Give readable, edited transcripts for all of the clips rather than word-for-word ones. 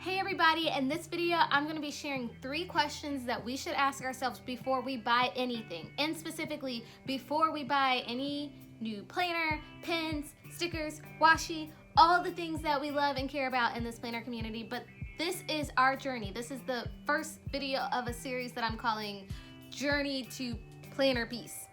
Hey everybody, in this video I'm going to be sharing 3 questions that we should ask ourselves before we buy anything, and specifically before we buy any new planner, pens, stickers, washi, all the things that we love and care about in this planner community. But this is our journey. This is the first video of a series that I'm calling Journey to Planner Peace.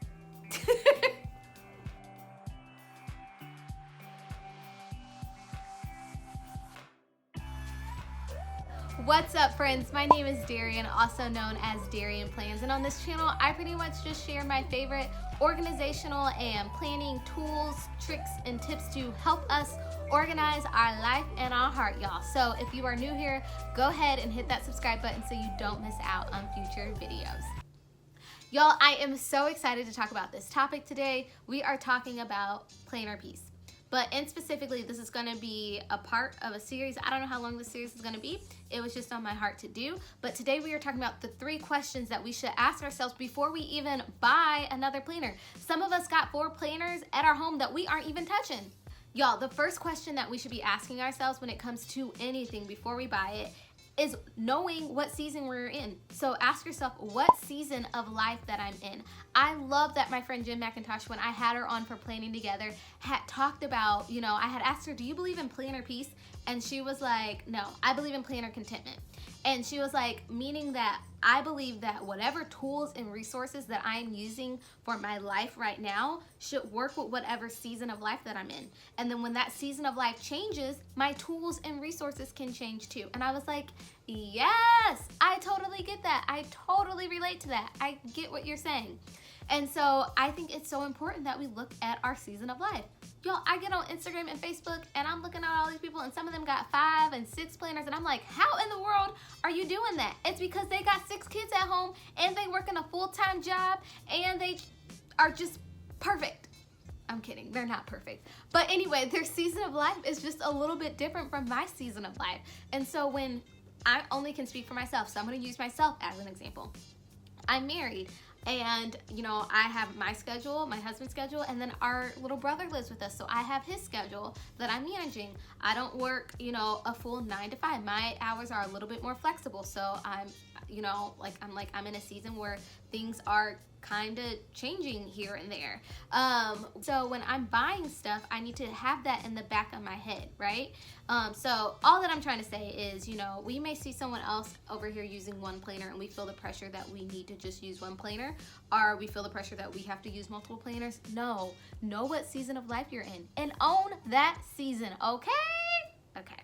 What's up, friends? My name is Darian, also known as DarianPlans, and on this channel I pretty much just share my favorite organizational and planning tools, tricks, and tips to help us organize our life and our heart, y'all. So if you are new here, go ahead and hit that subscribe button so you don't miss out on future videos. Y'all, I am so excited to talk about this topic today. We are talking about planner peace. But specifically, this is going to be a part of a series. I don't know how long this series is going to be. It was just on my heart to do. But today we are talking about the 3 questions that we should ask ourselves before we even buy another planner. Some of us got 4 planners at our home that we aren't even touching. Y'all, the first question that we should be asking ourselves when it comes to anything before we buy it is knowing what season we're in. So ask yourself, what season of life that I'm in. I love that my friend Jen McIntosh, when I had her on for Planning Together, had talked about, I had asked her, do you believe in planner peace? And she was like, no, I believe in planner contentment. And she was like, meaning that I believe that whatever tools and resources that I'm using for my life right now should work with whatever season of life that I'm in. And then when that season of life changes, my tools and resources can change too. And I was like, yes, I totally get that. I totally relate to that. I get what you're saying. And so I think it's so important that we look at our season of life. Y'all, I get on Instagram and Facebook and I'm looking at all these people and some of them got 5 and 6 planners and I'm like, how in the world are you doing that? It's because they got 6 kids at home and they work in a full-time job and they are just perfect. I'm kidding, they're not perfect. But anyway, their season of life is just a little bit different from my season of life. And so when I only can speak for myself, so I'm gonna use myself as an example. I'm married. And, I have my schedule, my husband's schedule, and then our little brother lives with us. So I have his schedule that I'm managing. I don't work, a full 9 to 5. My hours are a little bit more flexible. So I'm in a season where things are kind of changing here and there. So when I'm buying stuff, I need to have that in the back of my head, right? So all that I'm trying to say is, we may see someone else over here using one planner and we feel the pressure that we need to just use one planner, or we feel the pressure that we have to use multiple planners. No, know what season of life you're in and own that season, okay? Okay.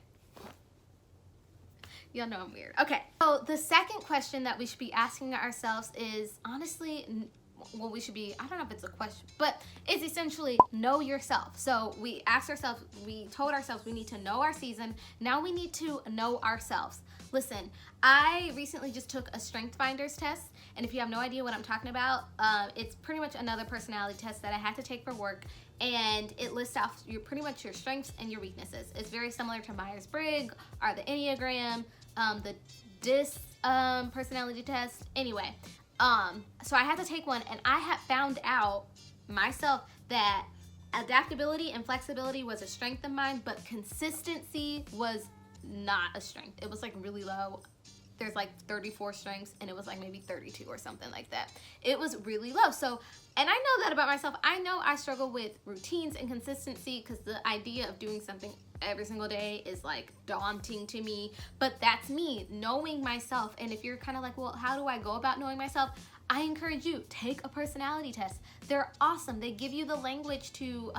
Y'all know I'm weird. Okay, so the second question that we should be asking ourselves is, honestly, I don't know if it's a question, but it's essentially know yourself. So we told ourselves we need to know our season. Now we need to know ourselves. Listen, I recently just took a Strength Finders test, and if you have no idea what I'm talking about, it's pretty much another personality test that I had to take for work, and it lists out pretty much your strengths and your weaknesses. It's very similar to Myers-Briggs or the Enneagram, the DISC personality test. Anyway, so I had to take one, and I had found out myself that adaptability and flexibility was a strength of mine, but consistency was not a strength. It was like really low. There's like 34 strengths and it was like maybe 32 or something like that. It was really low. So, and I know that about myself. I know I struggle with routines and consistency because the idea of doing something every single day is like daunting to me, but that's me knowing myself. And if you're kind of like, well, how do I go about knowing myself? I encourage you, take a personality test. They're awesome. They give you the language to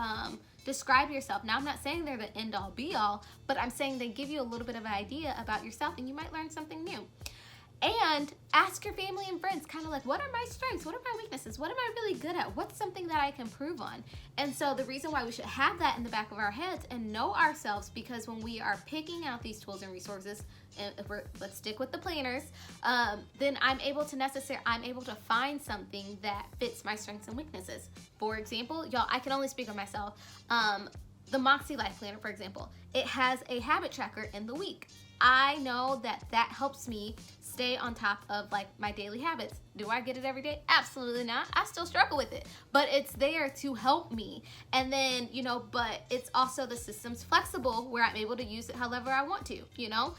describe yourself. Now, I'm not saying they're the end all be all, but I'm saying they give you a little bit of an idea about yourself and you might learn something new. And ask your family and friends, kind of like, what are my strengths? What are my weaknesses? What am I really good at? What's something that I can improve on? And so the reason why we should have that in the back of our heads and know ourselves, because when we are picking out these tools and resources, and let's stick with the planners, then I'm able to find something that fits my strengths and weaknesses. For example, y'all, I can only speak on myself. The Moxie Life Planner, for example, it has a habit tracker in the week. I know that that helps me stay on top of like my daily habits. Do I get it every day? Absolutely not. I still struggle with it, but it's there to help me. And then, you know, but it's also the system's flexible where I'm able to use it however I want to, you know?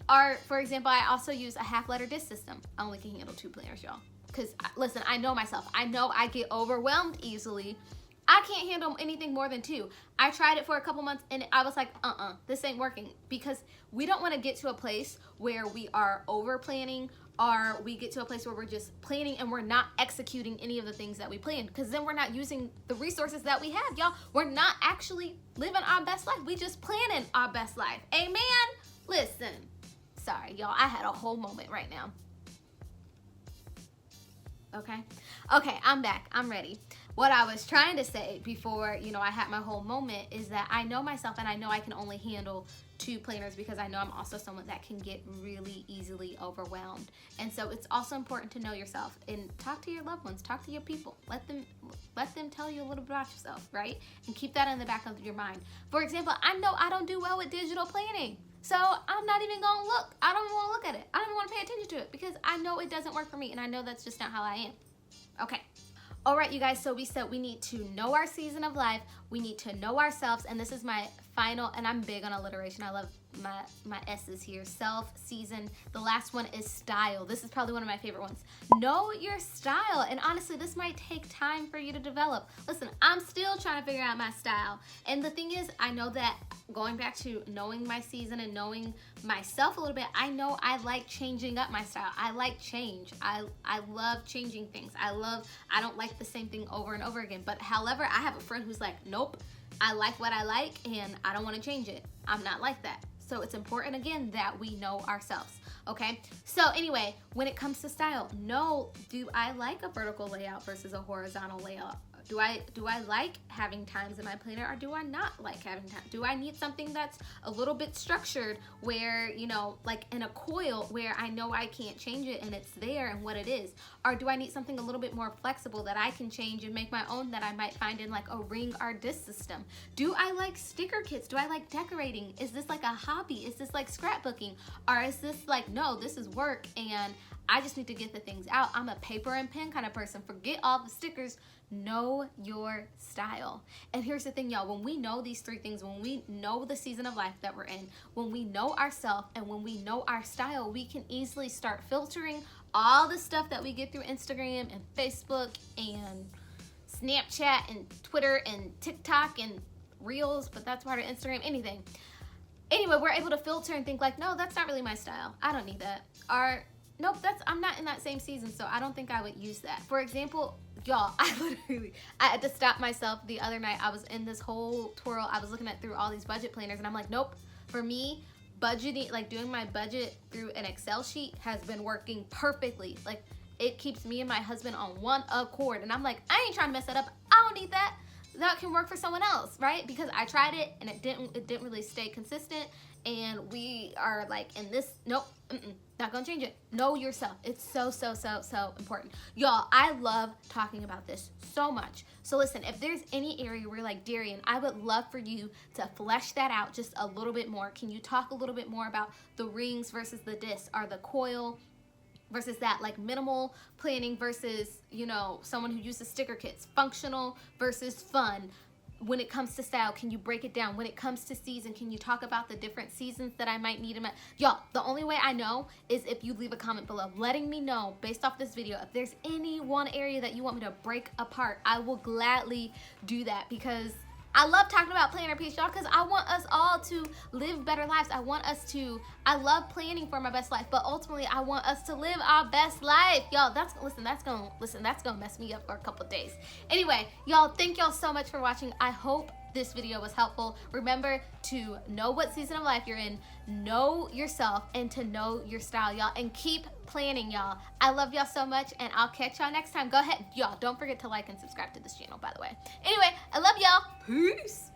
Or for example, I also use a half letter disc system. I only can handle 2 planners, y'all. Because listen, I know myself. I know I get overwhelmed easily. I can't handle anything more than 2. I tried it for a couple months and I was like, this ain't working, because we don't want to get to a place where we are over planning, or we get to a place where we're just planning and we're not executing any of the things that we planned, because then we're not using the resources that we have, y'all. We're not actually living our best life. We just planning our best life. Amen. Listen, sorry, y'all. I had a whole moment right now. Okay, I'm back. I'm ready. What I was trying to say before, you know, I had my whole moment is that I know myself and I know I can only handle 2 planners, because I know I'm also someone that can get really easily overwhelmed. And so it's also important to know yourself and talk to your loved ones, talk to your people. Let them tell you a little bit about yourself, right? And keep that in the back of your mind. For example, I know I don't do well with digital planning. So I'm not even gonna look. I don't even wanna look at it. I don't even wanna pay attention to it, because I know it doesn't work for me and I know that's just not how I am. Okay. All right, you guys, so we said we need to know our season of life. We need to know ourselves, and this is my final, and I'm big on alliteration. I love my S's here. Self, season. The last one is style. This is probably one of my favorite ones. Know your style, and honestly, this might take time for you to develop. Listen, I'm still trying to figure out my style, and the thing is, I know that going back to knowing my season and knowing myself a little bit, I know I like changing up my style. I like change. I love changing things. I don't like the same thing over and over again. But however, I have a friend who's like, nope, I like what I like and I don't want to change it. I'm not like that. So it's important, again, that we know ourselves, okay? So anyway, when it comes to style, do I like a vertical layout versus a horizontal layout? Do I like having times in my planner, or do I not like having time? Do I need something that's a little bit structured where, you know, like in a coil where I know I can't change it and it's there and what it is? Or do I need something a little bit more flexible that I can change and make my own, that I might find in like a ring or disc system? Do I like sticker kits? Do I like decorating? Is this like a hobby? Is this like scrapbooking? Or is this like, no, this is work and I just need to get the things out. I'm a paper and pen kind of person. Forget all the stickers. Know your style. And here's the thing, y'all. When we know these 3 things, when we know the season of life that we're in, when we know ourselves and when we know our style, we can easily start filtering all the stuff that we get through Instagram and Facebook and Snapchat and Twitter and TikTok and Reels, but that's part of Instagram, anything. Anyway, we're able to filter and think like, no, that's not really my style. I don't need that. Or, nope, I'm not in that same season, so I don't think I would use that. For example, y'all, I had to stop myself the other night. I was in this whole twirl. I was looking through all these budget planners, and I'm like, nope. For me, budgeting, like doing my budget through an Excel sheet has been working perfectly. Like, it keeps me and my husband on one accord, and I'm like, I ain't trying to mess that up. I don't need that. That can work for someone else, right? Because I tried it, and it didn't really stay consistent, and we are like in this, nope, not gonna change it. Know yourself. It's so important. Y'all, I love talking about this so much. So listen, if there's any area where you're like, Darian, I would love for you to flesh that out just a little bit more. Can you talk a little bit more about the rings versus the disc, or the coil versus that, like minimal planning versus, you know, someone who uses sticker kits, functional versus fun? When it comes to style, can you break it down? When it comes to season, can you talk about the different seasons that I might need? Y'all, the only way I know is if you leave a comment below letting me know, based off this video, if there's any one area that you want me to break apart. I will gladly do that, because I love talking about planner piece, y'all, because I want us all to live better lives. I love planning for my best life, but ultimately I want us to live our best life. Y'all, that's gonna mess me up for a couple days. Anyway, y'all, thank y'all so much for watching. I hope this video was helpful. Remember to know what season of life you're in, know yourself, and to know your style, y'all, and keep planning, y'all. I love y'all so much, and I'll catch y'all next time. Go ahead, y'all, don't forget to like and subscribe to this channel, by the way. Anyway, I love y'all. Peace.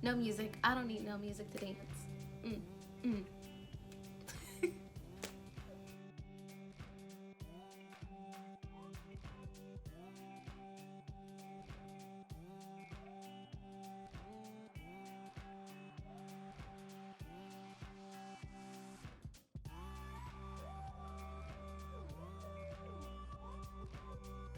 No music. I don't need no music to dance.